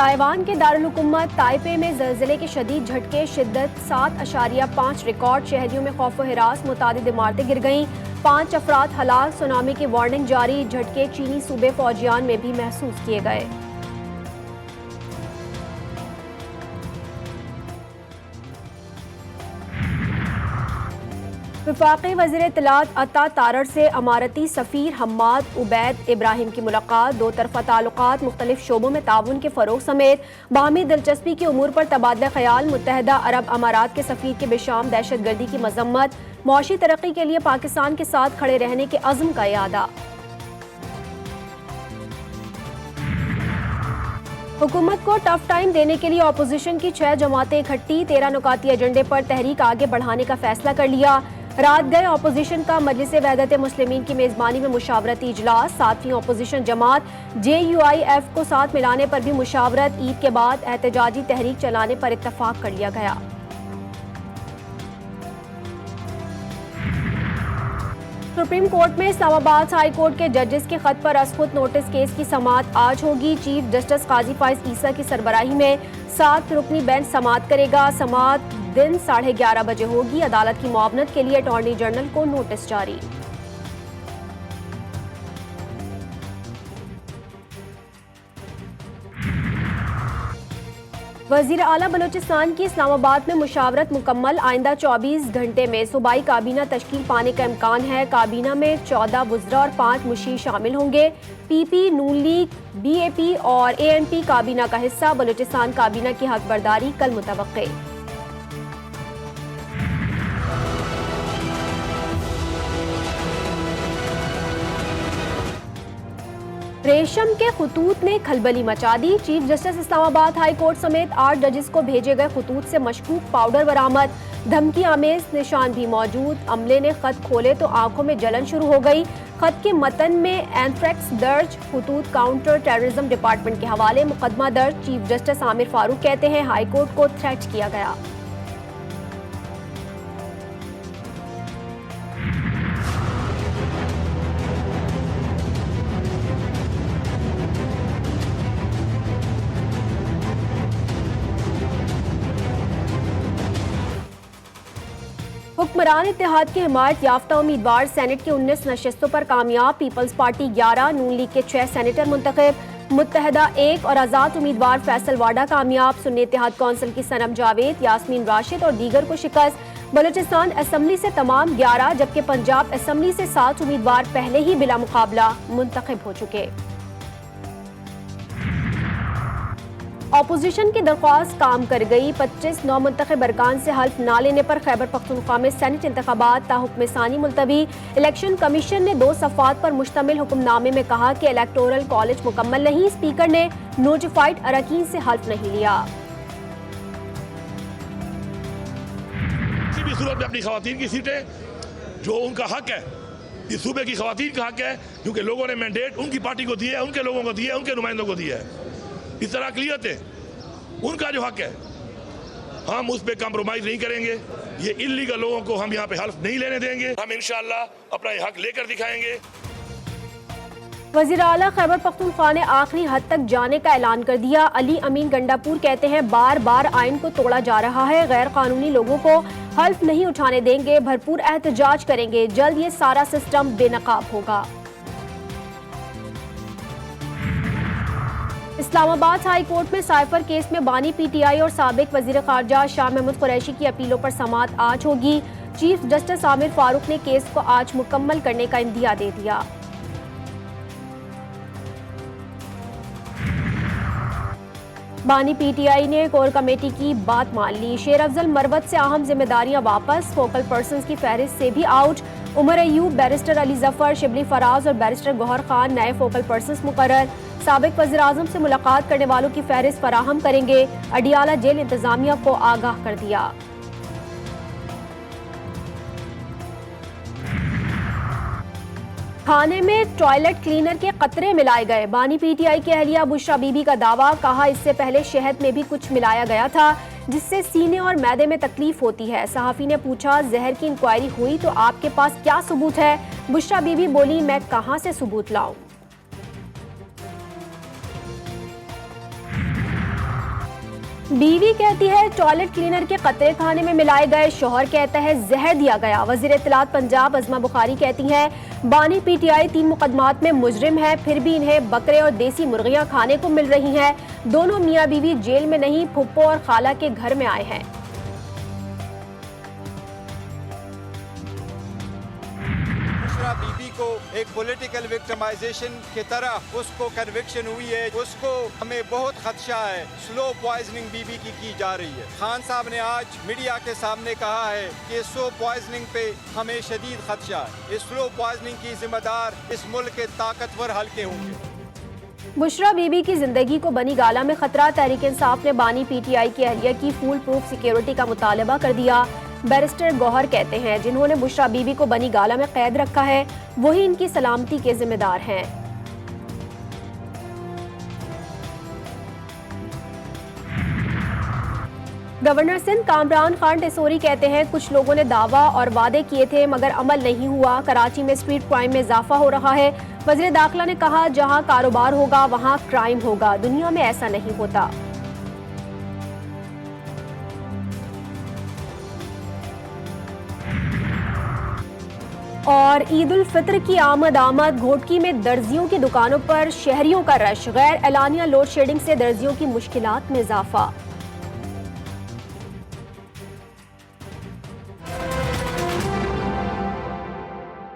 Taiwan के दारुल हुकूमत Taipei में ज़लज़ले के शदीद झटके, शिद्दत 7.5 रिकॉर्ड। शहरियों में खौफ व हिरास, मुतादिद इमारतें गिर गईं, 5 अफराद हलाक। सुनामी की वार्निंग जारी। झटके चीनी सूबे फौजियान में भी महसूस किए गए। वफाकी वज़ीर इत्तलात अता तारड़ से अमारती सफ़ीर हम्माद उबैद इब्राहिम की मुलाकात। दो तरफ़ा ताल्लुकात, मुख्तलिफ शोबों में ताउन के फ़रोग़ समेत बाहमी दिलचस्पी के उमूर पर तबादला ख्याल। मुत्तहदा अरब अमारात के सफ़ीर के बेशाम दहशतगर्दी की मज़म्मत। मौशी तरक्की के लिए पाकिस्तान के साथ खड़े रहने के अज़्म का इरादा। हुकूमत को टफ टाइम देने के लिए अपोजिशन की 6 जमातें इकट्ठी। 13 नुकाती एजेंडे पर तहरीक आगे बढ़ाने का फैसला कर लिया। रात गए अपोजिशन का मजलिस वहदत मुस्लिमीन की मेज़बानी में मुशावरती इजलास। 7वीं अपोजिशन जमात JUIF को साथ मिलाने पर भी मुशावरत। ईद के बाद एहतजाजी तहरीक चलाने पर इत्तफाक कर लिया गया। सुप्रीम कोर्ट में इस्लामाबाद हाई कोर्ट के जजेस के खत पर असखुद नोटिस केस की समाअत आज होगी। चीफ जस्टिस काजी फाइज ईसा की सरबराही में 7 रुकनी बेंच समाअत करेगा। समाअत दिन 11:30 बजे होगी। अदालत की मुआवनत के लिए अटॉर्नी जनरल को नोटिस जारी। वज़ीर आला बलूचिस्तान की इस्लामाबाद में मुशावरत मुकम्मल। आइंदा 24 घंटे में सूबाई काबीना तश्कील पाने का इम्कान है। काबीना में 14 वुज़रा और 5 मुशीर शामिल होंगे। PP, नून लीग, BAP और ANP काबीना का हिस्सा। बलूचिस्तान काबीना की हकबरदारी कल मुतवक्के। रेशम के खतूत ने खलबली मचा दी। Chief justice Islamabad high court समेत 8 जजेस को भेजे गए खतूत से मशकूक पाउडर बरामद। धमकी आमेज निशान भी मौजूद। अमले ने खत खोले तो आंखों में जलन शुरू हो गई। खत के मतन में एंथ्रेक्स दर्ज। खतूत काउंटर टेररिज्म डिपार्टमेंट के हवाले मुकदमा दर्ज। चीफ जस्टिस आमिर फारूक कहते हैं हाई कोर्ट को थ्रेट किया गया। हुक्मरान इत्तेहाद के हिमायत याफ्ता उम्मीदवार सेनेट की 19 नशस्तों पर कामयाब। पीपल्स पार्टी 11, नून लीग के 6 सेनेटर मुंतखब। मुत्तहदा 1 और आज़ाद उम्मीदवार फैसल वाडा कामयाब। सुन्नी इत्तेहाद कौंसिल की सनम जावेद, यास्मीन राशिद और दीगर को शिकस्त। बलूचिस्तान असम्बली से तमाम 11 जबकि पंजाब असम्बली से 7 उम्मीदवार पहले ही बिला मुकाबला मुंतखब हो चुके। अपोजिशन की दरख्वास्त काम कर गई। 25 नौमुंतखब अरकान से हल्फ ना लेने पर खैबर पख्तूनख्वा में सेनेट इंतखाबात ताहुक्म सानी मुलतवी। इलेक्शन कमीशन ने 2 सफ़ात पर मुश्तमिल हुक्मनामे में कहा कि इलेक्टोरल कॉलेज मुकम्मल नहीं। स्पीकर ने नोटिफाइड अरकान से हल्फ नहीं लिया। किसी भी सूरत में अपनी खवातीन की सीटें जो उनका हक है, इस सूबे की खवातीन का हक है, क्योंकि लोगों ने मैंडेट उनकी पार्टी को दिया है, उनके लोगों को दिया है, उनके नुमाइंदों को दिया है। इस तरह अक़लियत है, उनका जो हक है हम उस पर कॉम्प्रोमाइज नहीं करेंगे। ये इल्लीगल लोगों को हम यहाँ पे हल्फ नहीं लेने देंगे। हम इंशाअल्लाह अपना हक लेकर दिखाएंगे। वज़ीर आला खैबर पख्तूनख्वा ने आखिरी हद तक जाने का ऐलान कर दिया। अली अमीन गंडापुर कहते हैं बार बार आइन को तोड़ा जा रहा है। गैर कानूनी लोगों को हल्फ नहीं उठाने देंगे। भरपूर एहतजाज करेंगे। जल्द ये सारा सिस्टम बेनकाब होगा। इस्लामाबाद हाई कोर्ट में साइफर केस में बानी PTI और साबिक वजीर खारजा शाह महमूद कुरैशी की अपीलों पर समाअत आज होगी। चीफ जस्टिस आमिर फारूक ने केस को आज मुकम्मल करने का इंदिया दे दिया। बानी PTI ने कोर कमेटी की बात मान ली। शेर अफजल मरवत से अहम जिम्मेदारियां वापस। फोकल पर्संस की फहरिस्त से भी आउट। उमर अयूब, बैरिस्टर अली जफर, शिबली फराज और बैरिस्टर गौहर खान नए फोकल पर्संस मुकर्रर। साबिक वज़ीर आज़म से मुलाकात करने वालों की फहरिस्त फराहम करेंगे। अडियाला जेल इंतजामिया को आगाह कर दिया। खाने में टॉयलेट क्लीनर के कतरे मिलाए गए। बानी PTI की अहलिया बुशरा बीबी का दावा। कहा इससे पहले शहद में भी कुछ मिलाया गया था जिससे सीने और मैदे में तकलीफ होती है। सहाफी ने पूछा जहर की इंक्वायरी हुई तो आपके पास क्या सबूत है? बुशरा बीबी बोली मैं कहां से सबूत लाऊं। बीवी कहती है टॉयलेट क्लीनर के कतरे खाने में मिलाए गए, शौहर कहता है जहर दिया गया। वजीर इत्तलात पंजाब अज़मा बुखारी कहती हैं बानी पीटीआई 3 मुकदमात में मुजरिम है, फिर भी इन्हें बकरे और देसी मुर्गियां खाने को मिल रही हैं। दोनों मियाँ बीवी जेल में नहीं, फुप्पो और खाला के घर में आए हैं। बीबी को एक पॉलिटिकल विक्टिमाइजेशन की तरह उसको कन्विक्शन हुई है, उसको हमें बहुत खदशा है। स्लो पॉइजनिंग बीबी की जा रही है। खान साहब ने आज मीडिया के सामने कहा है कि स्लो पॉइजनिंग पे हमें शदीद खदशा है। इस स्लो पॉइजनिंग की जिम्मेदार इस मुल्क के ताकतवर हल्के होंगे। बुशरा बीबी की जिंदगी को बनी गाला में खतरा। तहरीक इंसाफ ने बानी पीटीआई की अहलिया की फूल प्रूफ सिक्योरिटी का मुतालबा कर दिया। बैरिस्टर गौहर कहते हैं जिन्होंने बुशरा बीबी को बनी गाला में कैद रखा है वही इनकी सलामती के जिम्मेदार हैं। गवर्नर सिंध कामरान खान टेसोरी कहते हैं कुछ लोगों ने दावा और वादे किए थे मगर अमल नहीं हुआ। कराची में स्ट्रीट क्राइम में इजाफा हो रहा है। वज़ीर दाखिला ने कहा जहां कारोबार होगा वहां क्राइम होगा, दुनिया में ऐसा नहीं होता। और ईद उल फित्र की आमद घोटकी में दर्जियों की दुकानों पर शहरियों का रश। गैर एलानिया लोड शेडिंग से दर्जियों की मुश्किलात में इजाफा।